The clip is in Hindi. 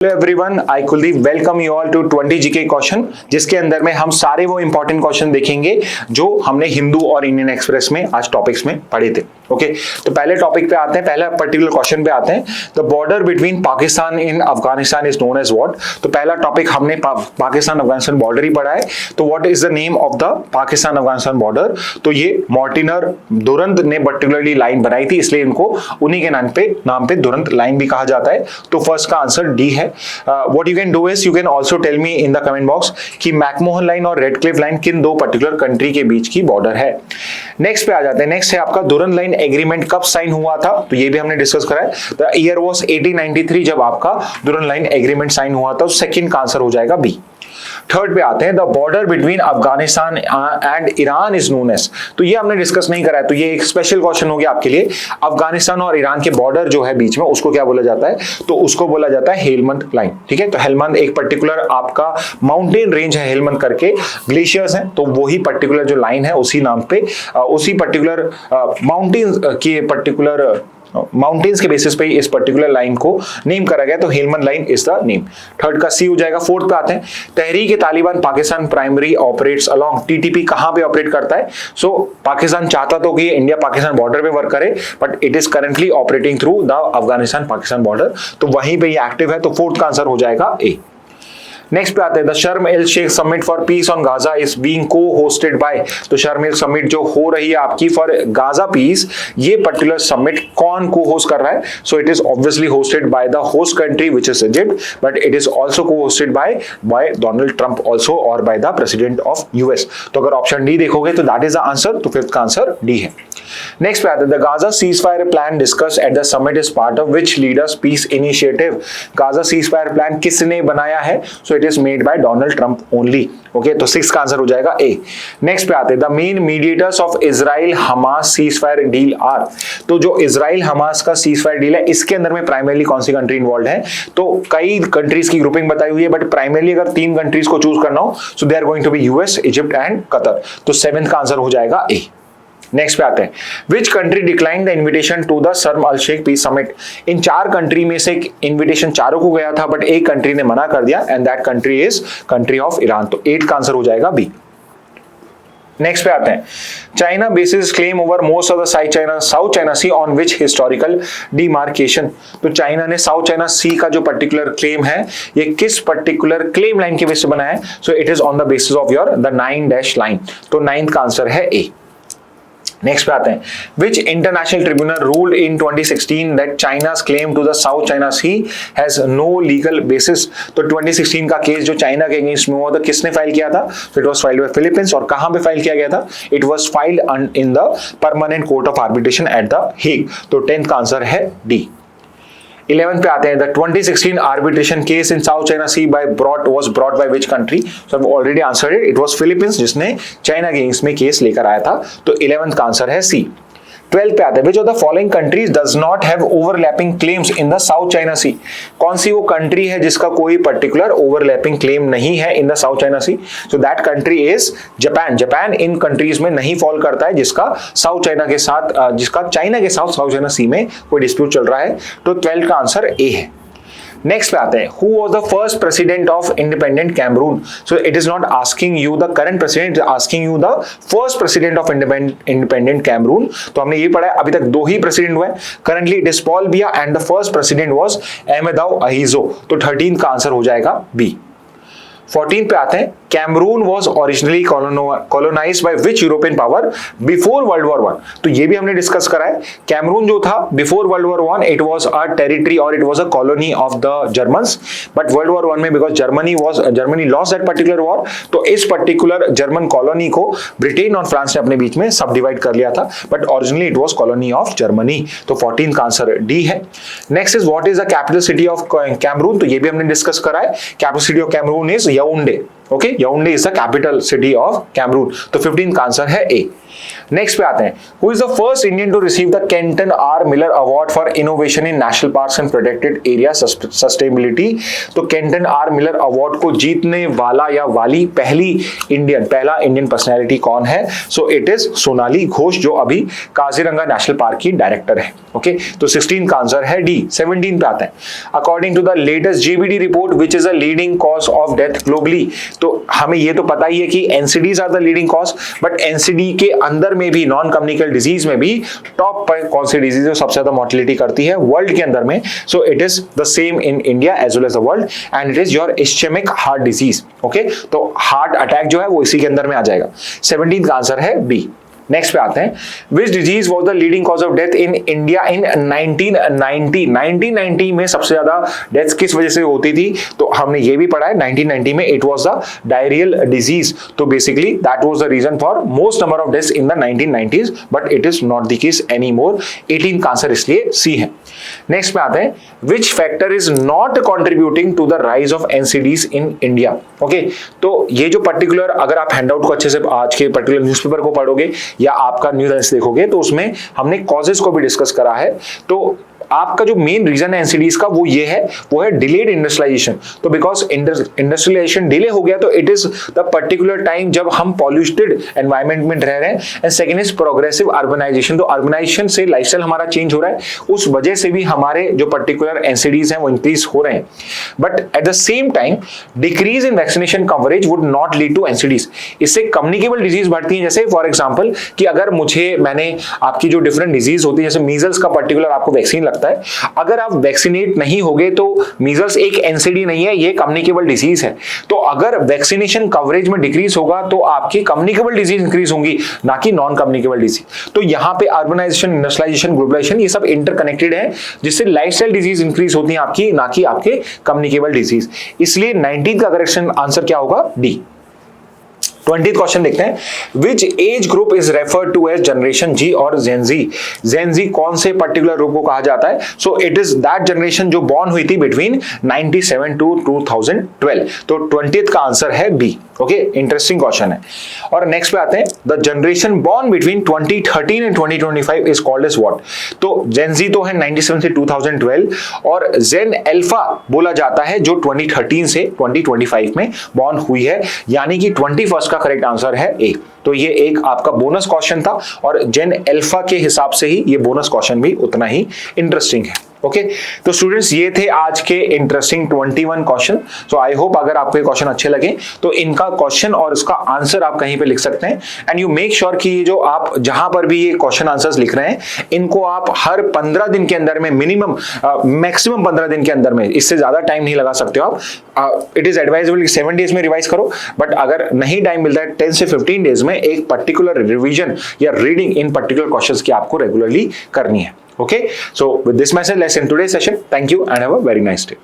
Hello everyone, I Kuldeep welcome you all to 20 GK question, जिसके अंदर में हम सारे वो इंपॉर्टेंट क्वेश्चन देखेंगे जो हमने हिंदू और इंडियन एक्सप्रेस में आज टॉपिक्स में पढ़े थे। ओके, तो पहले टॉपिक पे आते हैं, पहला पर्टिकुलर क्वेश्चन पे आते हैं। The border between Pakistan in Afghanistan is known as what. तो पहला टॉपिक हमने पाकिस्तान अफगानिस्तान बॉर्डर ही पढ़ा है। तो what is the name of the Pakistan Afghanistan border? तो ये मॉर्टिनर दुरंत ने पर्टिकुलरली लाइन बनाई थी, इसलिए इनको उन्हीं के नाम पे दुरंत लाइन भी कहा जाता है। तो फर्स्ट का आंसर डी है। What you can do is you can also tell me in the comment box कि मैकमोहन लाइन और रेडक्लिफ लाइन किन दो पर्टिकुलर कंट्री के बीच की बॉर्डर है। नेक्स्ट पे आ जाते हैं। नेक्स्ट है आपका दुरंत लाइन एग्रीमेंट कब साइन हुआ था? तो ये भी हमने डिस्कस करा है। द ईयर वाज 1893 जब आपका दुरंत लाइन एग्रीमेंट साइन हुआ था। सेकंड का आंसर हो जाएगा बी। थर्ड पे आते हैं। The border between Afghanistan and Iran is known as. तो ये हमने डिस्कस नहीं करा है, तो ये एक स्पेशल क्वेश्चन हो गया आपके लिए। अफगानिस्तान और ईरान के बॉर्डर जो है बीच में, उसको क्या बोला जाता है? तो उसको बोला जाता है हेलमंद लाइन। ठीक है, तो हेलमंद एक पर्टिकुलर आपका माउंटेन रेंज है, हेलमंद करके ग्लेशियर्स हैं, तो वही पर्टिकुलर जो लाइन है उसी नाम पे उसी पर्टिकुलर माउंटेन्स के बेसिस पे इस पर्टिकुलर लाइन को नेम करा गया, तो Helmand line is the name. Third का सी हो जाएगा। फोर्थ पे आते हैं। Tehrik Taliban Pakistan primary operates along. TTP कहां पे ऑपरेट करता है? सो पाकिस्तान चाहता तो कि इंडिया पाकिस्तान बॉर्डर पे वर्क करे, but it is currently operating through the Afghanistan Pakistan border, तो वहीं पे ये एक्टिव है। तो फोर्थ का आंसर हो जाएगा ए। नेक्स्ट पे आते हैं। The Sharm El Sheikh summit for peace on Gaza is being co hosted by. तो शर्म एल समिट जो हो रही है आपकी फॉर गाजा पीस, ये पर्टिकुलर समिट कौन को होस्ट कर रहा है? So it is obviously hosted by the host country which is Egypt, but it is also co hosted by Donald Trump also और by the president of US. तो अगर ऑप्शन डी देखोगे तो दैट इज द आंसर। तो फिफ्थ का आंसर डी है। नेक्स्ट पे आते हैं। The Gaza ceasefire plan discuss at the summit is part of which leaders peace initiative. Gaza ceasefire plan किसने बनाया है? So it is made by Donald Trump only. Okay, तो सिक्स का आंसर हो जाएगा ए। नेक्स्ट पे आते हैं। The main mediators of Israel Hamas ceasefire deal are. तो जो इजराइल हमास का सीजफायर डील है, इसके अंदर में प्राइमरली कौन सी कंट्री इन्वॉल्व है? तो कई कंट्रीज की ग्रुपिंग बताई हुई है, बट प्राइमरली अगर तीन कंट्रीज को चूज करना हो, so they are going to be US, Egypt and Qatar. तो सेवेंथ का आंसर हो जाएगा ए। नेक्स्ट पे आते हैं। Which country decline the invitation to the Sharm Al Sheikh peace summit. इन चार कंट्री में से इन्विटेशन चारों को गया था, बट एक कंट्री ने मना कर दिया, and that country is country of Iran. तो 8 का आंसर हो जाएगा बी। नेक्स्ट पे आते हैं। China basis claim over most of the South China Sea on which historical demarcation. तो चाइना ने साउथ चाइना सी का जो पर्टिकुलर क्लेम है, ये किस पर्टिकुलर क्लेम लाइन के बेस पे बना है? So it is on the basis of your the 9- line. तो 9th का आंसर है ए। नेक्स्ट पे आते हैं। विच international tribunal ruled in 2016 that चाइना's claim to the South China Sea has no legal basis। तो 2016 का केस जो चाइना के अगेंस्ट में हुआ था, किसने फाइल किया था? So it was filed by Philippines। और कहां पे फाइल किया गया था? It was filed in the Permanent Court of Arbitration at the Hague। तो 10th का आंसर है डी। 11th पे आते हैं। The 2016 arbitration case in South China Sea was brought by which country? So I've already answered it. It was Philippines जिसने चाइना के अगेंस्ट में केस लेकर आया था। तो 11th का आंसर है सी। 12th पे आते हैं। Which of the following countries does not have overlapping claims in the South China Sea? कौन सी वो कंट्री है जिसका कोई पर्टिकुलर ओवरलैपिंग क्लेम नहीं है in the South China Sea? So that country is Japan. Japan इन कंट्रीज में नहीं फॉल करता है जिसका साउथ चाइना के साथ जिसका चाइना के साथ साउथ चाइना सी में कोई डिस्प्यूट चल रहा है। तो 12th का आंसर ए है। नेक्स्ट पे आते हैं। Who was the first president of independent Cameroon? So it is not asking you the current president, it is asking you the first president of independent Cameroon। तो हमने ये पढ़ा है, अभी तक 2 ही प्रेसिडेंट हुए। Currently it is Paul Biya and the first president was Ahmadou Ahidjo. तो 13th का आंसर हो जाएगा बी। 14th पे आते हैं। Cameroon was originally colonised by which European power before world war 1। तो ये भी हमने डिस्कस करा है। कैमरून जो था before world war 1, it was a territory और it was a colony of the Germans, but world war 1 में because Germany lost that particular war, तो इस पर्टिकुलर जर्मन कॉलोनी को ब्रिटेन और फ्रांस ने अपने बीच में सब डिवाइड कर लिया था, but originally it was colony of Germany. तो 14th का आंसर डी है। Next is what is the capital city of Cameroon. तो ये भी हमने डिस्कस करा है। Capital city of Cameroon is Yaounde. Okay, Yaounde is the capital city of Cameroon. तो 15th का आंसर है ए। नेक्स्ट पे आते हैं, who is the first Indian to receive the Kenton R Miller award for innovation in national parks and protected area sustainability. तो केंटन आर मिलर अवार्ड को जीतने वाला या वाली पहला इंडियन पर्सनैलिटी कौन है? So it is Sonali Ghosh, जो अभी काजीरंगा नेशनल पार्क की डायरेक्टर है। ओके, तो 16 का आंसर है डी। 17 पे आते हैं, according to the latest GBD report which is a leading cause of death globally. तो हमें ये तो पता ही है कि NCDs are the leading cause, but NCD के अंदर में भी नॉन कम्युनिकेबल डिजीज में भी टॉप पर कौन सी डिजीज है सबसे ज्यादा मोर्टिलिटी करती है वर्ल्ड के अंदर में? So it is the same in India as well as the world, and it is your ischaemic heart disease. Okay, तो हार्ट अटैक जो है वो इसी के अंदर में आ जाएगा। 17 का आंसर है बी। नेक्स्ट पे आते हैं, which disease was the leading cause of death in India in 1990। 1990 में सबसे ज्यादा डेथ किस वजह से होती थी? तो हमने ये भी पढ़ा है 1990 में it was the diarrhoeal disease. तो basically that was the reason for most number of deaths in the 1990s, but it is not the case any more. 18 का आंसर इसलिए सी है। नेक्स्ट पे आते हैं, which factor is not contributing to the rise of NCDs in India. Okay, तो ये जो पर्टिकुलर, अगर आप हैंडआउट को अच्छे से आज के पर्टिकुलर न्यूज़पेपर को पढ़ोगे या आपका न्यूज़ देखोगे तो उसमें हमने कॉजेस को भी डिस्कस करा है। तो आपका जो मेन रीजन है एनसीडीज का वो ये है, वो है डिलेड इंडस्ट्रियलाइजेशन। तो बिकॉज इंडस्ट्रियलाइजेशन डिले हो गया तो it is the particular time जब हम पॉल्यूटेड एनवायरमेंट में रह रहे हैं। And second is progressive urbanisation. तो अर्बनाइजेशन से लाइफस्टाइल हमारा चेंज हो रहा है, उस वजह से भी हमारे जो पर्टिकुलर एनसीडीज हैं वो इंक्रीज हो रहे हैं। But at the same time decrease in vaccination coverage would not lead to NCDs. इससे कम्युनिकेबल डिजीज बढ़ती है। जैसे फॉर एग्जाम्पल कि अगर मैंने आपकी जो डिफरेंट डिजीज होती है, जैसे मीजल्स का पर्टिकुलर आपको वैक्सीन लगता है, अगर आप वैक्सीनेट नहीं होगे तो मीजल्स एक एनसीडी नहीं है, ये कम्युनिकेबल डिजीज है। तो अगर वैक्सीनेशन कवरेज में डिक्रीज होगा तो आपकी कम्युनिकेबल डिजीज इंक्रीज होंगी, ना कि नॉन कम्युनिकेबल डिजीज। तो यहाँ पे अर्बनाइजेशन, इंडस्ट्रियलाइजेशन, ग्लोबलाइजेशन ये सब इंटरकनेक्टेड है, जिससे लाइफस्टाइल डिजीज इंक्रीज होती है आपकी, ना कि आपके कम्युनिकेबल डिजीज। इसलिए 19 का करेक्शन आंसर क्या होगा? डी। 20th क्वेश्चन देखते हैं, which age group is referred to as generation Z और जेनजी। जेनजी कौन से पर्टिकुलर ग्रुप को कहा जाता है? So it is that generation जो बॉर्न हुई थी बिटवीन 97 टू 2012। तो 20th का आंसर है बी। ओके, इंटरेस्टिंग क्वेश्चन है। और नेक्स्ट पे आते हैं, the generation born between 2013 and 2025 is called as what. तो जेनजी तो है 97 से 2012, और जेन अल्फा बोला जाता है जो 2013 से 2025 में बॉर्न हुई है, यानी कि 21st का करेक्ट आंसर है ए। तो ये एक आपका बोनस क्वेश्चन था, और जेन अल्फा के हिसाब से ही ये बोनस क्वेश्चन भी उतना ही इंटरेस्टिंग है। ओके, तो स्टूडेंट्स ये थे आज के interesting 21 question. So I hope अगर आपको ये क्वेश्चन अच्छे लगे तो इनका क्वेश्चन और इसका आंसर आप कहीं पे लिख सकते हैं। एंड यू मेक श्योर कि ये जो आप जहां पर भी ये क्वेश्चन आंसर्स लिख रहे हैं, इनको आप हर 15 दिन के अंदर में, मिनिमम मैक्सिमम 15 दिन के अंदर में, इससे ज्यादा टाइम नहीं लगा सकते हो आप। इट इज एडवाइजेबल कि 7 डेज में रिवाइज करो, बट अगर नहीं टाइम मिलता है 10 से 15 डेज में एक पर्टिकुलर रिवीजन या रीडिंग इन पर्टिकुलर क्वेश्चंस की आपको रेगुलरली करनी है। Okay, so with this message, let's end today's session. Thank you and have a very nice day.